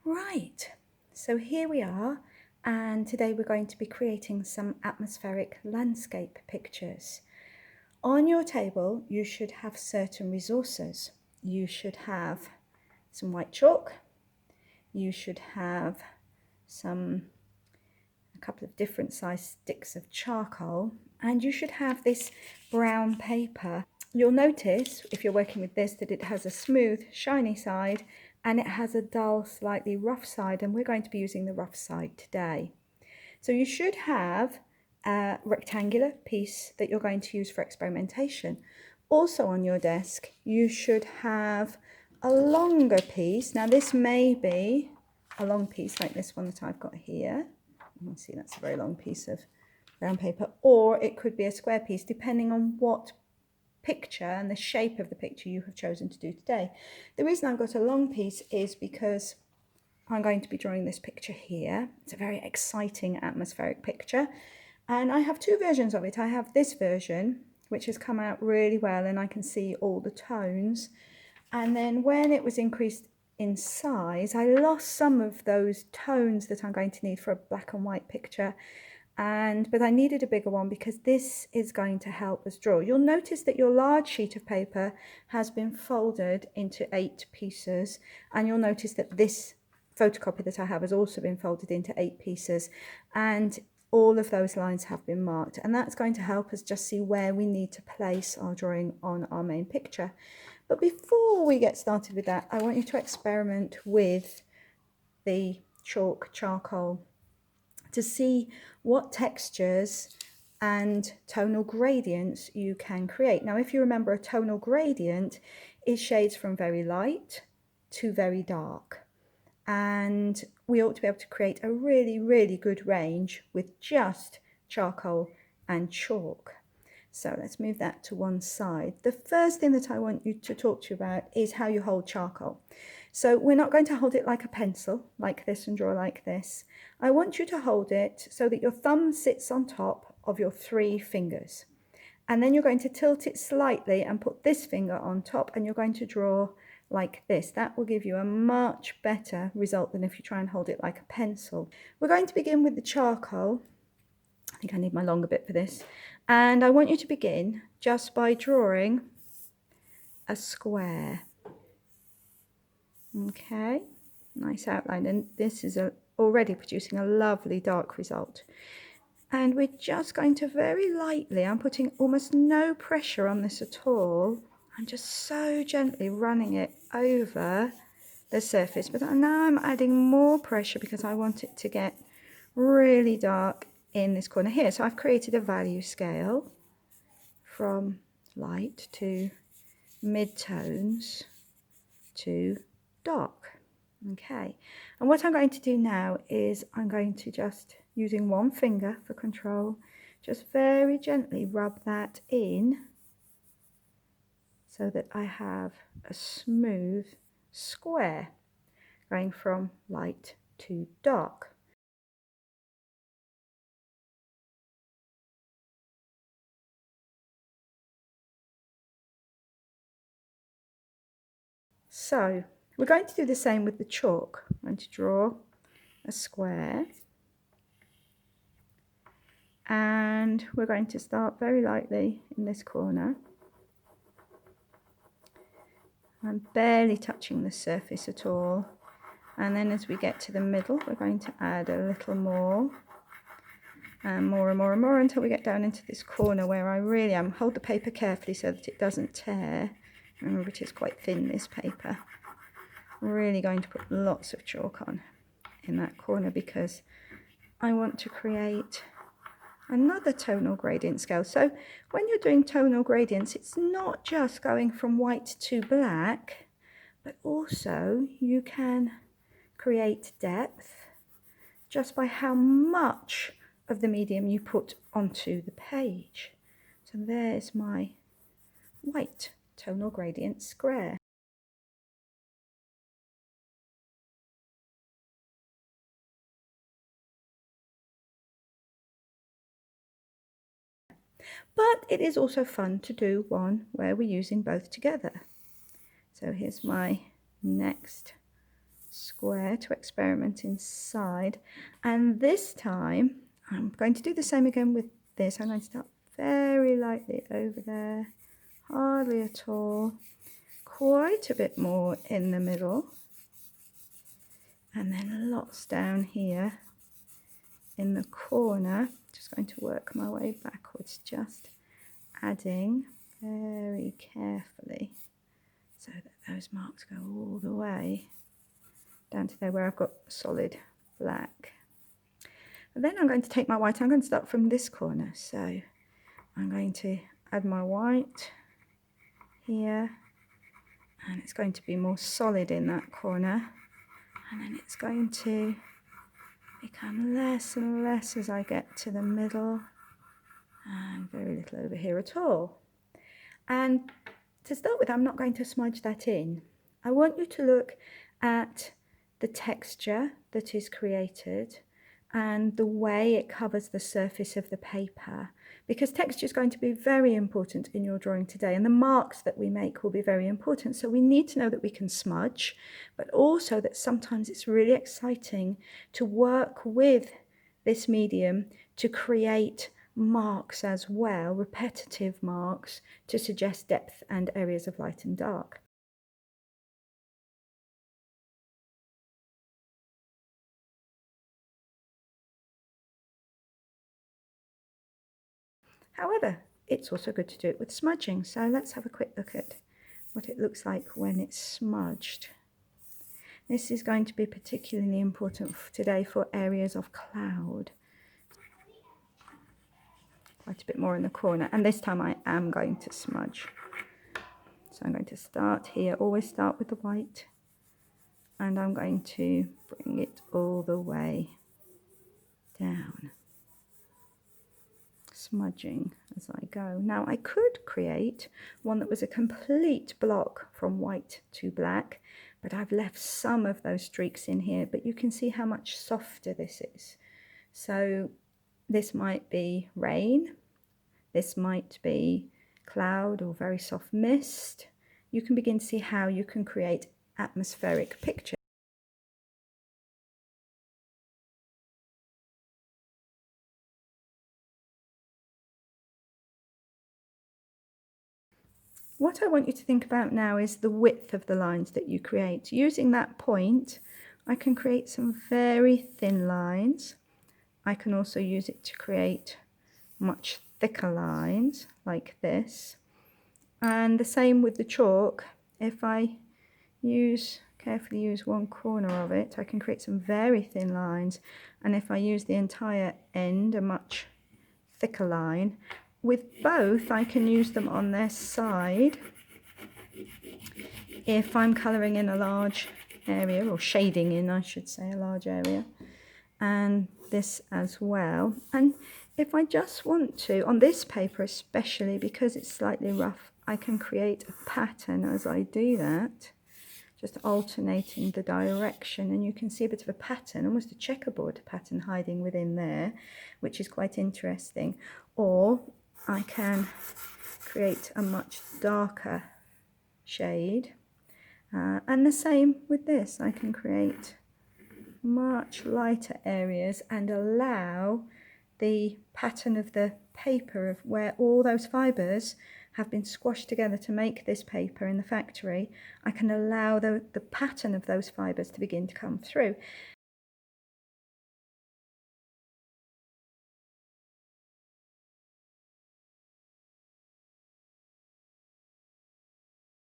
Right, so here we are, and today we're going to be creating some atmospheric landscape pictures. On your table, you should have certain resources. You should have some white chalk, you should have a couple of different sized sticks of charcoal, and you should have this brown paper. You'll notice, if you're working with this, that it has a smooth, shiny side and it has a dull, slightly rough side, and we're going to be using the rough side today. So you should have a rectangular piece that you're going to use for experimentation. Also on your desk, you should have a longer piece. Now this may be a long piece like this one that I've got here. You can see that's a very long piece of brown paper, or it could be a square piece depending on what picture and the shape of the picture you have chosen to do today. The reason I've got a long piece is because I'm going to be drawing this picture here. It's a very exciting atmospheric picture, and I have two versions of it. I have this version, which has come out really well, and I can see all the tones. And then when it was increased in size, I lost some of those tones that I'm going to need for a black and white picture. But I needed a bigger one because this is going to help us draw. You'll notice that your large sheet of paper has been folded into 8 pieces, and you'll notice that this photocopy that I have has also been folded into 8 pieces, and all of those lines have been marked, and that's going to help us just see where we need to place our drawing on our main picture. But before we get started with that, I want you to experiment with the chalk charcoal to see what textures and tonal gradients you can create. Now, if you remember, a tonal gradient is shades from very light to very dark. And we ought to be able to create a really, really good range with just charcoal and chalk. So let's move that to one side. The first thing that I want you to talk to you about is how you hold charcoal. So we're not going to hold it like a pencil, like this, and draw like this. I want you to hold it so that your thumb sits on top of your 3 fingers. And then you're going to tilt it slightly and put this finger on top, and you're going to draw like this. That will give you a much better result than if you try and hold it like a pencil. We're going to begin with the charcoal. I think I need my longer bit for this. And I want you to begin just by drawing a square. Okay, nice outline, and this is already producing a lovely dark result. And we're just going to very lightly, I'm putting almost no pressure on this at all, I'm just so gently running it over the surface, but now I'm adding more pressure because I want it to get really dark in this corner here. So I've created a value scale from light to mid-tones to dark. Okay, and what I'm going to do now is I'm going to just, using one finger for control, just very gently rub that in so that I have a smooth square going from light to dark. So we're going to do the same with the chalk. I'm going to draw a square, and we're going to start very lightly in this corner. I'm barely touching the surface at all, and then as we get to the middle we're going to add a little more and more and more and more until we get down into this corner where I really am. Hold the paper carefully so that it doesn't tear. Remember, it is quite thin, this paper. I'm really going to put lots of chalk on in that corner because I want to create another tonal gradient scale. So when you're doing tonal gradients, it's not just going from white to black, but also you can create depth just by how much of the medium you put onto the page. So there's my white tonal gradient square. But it is also fun to do one where we're using both together. So here's my next square to experiment inside. And this time I'm going to do the same again with this. I'm going to start very lightly over there, hardly at all, quite a bit more in the middle, and then lots down here in the corner. Just going to work my way backwards, just adding very carefully so that those marks go all the way down to there where I've got solid black. And then I'm going to take my white. I'm going to start from this corner, so I'm going to add my white here, and it's going to be more solid in that corner, and then it's going to become less and less as I get to the middle, and very little over here at all. And to start with, I'm not going to smudge that in. I want you to look at the texture that is created and the way it covers the surface of the paper, because texture is going to be very important in your drawing today, and the marks that we make will be very important. So we need to know that we can smudge, but also that sometimes it's really exciting to work with this medium to create marks as well, repetitive marks, to suggest depth and areas of light and dark. However, it's also good to do it with smudging, so let's have a quick look at what it looks like when it's smudged. This is going to be particularly important today for areas of cloud. Quite a bit more in the corner, and this time I am going to smudge. So I'm going to start here, always start with the white, and I'm going to bring it all the way down, smudging as I go. Now I could create one that was a complete block from white to black, but I've left some of those streaks in here, but you can see how much softer this is. So this might be rain, this might be cloud or very soft mist. You can begin to see how you can create atmospheric pictures. What I want you to think about now is the width of the lines that you create. Using that point, I can create some very thin lines. I can also use it to create much thicker lines like this. And the same with the chalk. If I carefully use one corner of it, I can create some very thin lines. And if I use the entire end, a much thicker line. With both, I can use them on their side if I'm colouring in a large area, or shading in, I should say, a large area, and this as well. And if I just want to, on this paper especially, because it's slightly rough, I can create a pattern as I do that, just alternating the direction, and you can see a bit of a pattern, almost a checkerboard pattern hiding within there, which is quite interesting. Or I can create a much darker shade, and the same with this. I can create much lighter areas and allow the pattern of the paper, of where all those fibres have been squashed together to make this paper in the factory, I can allow the pattern of those fibres to begin to come through.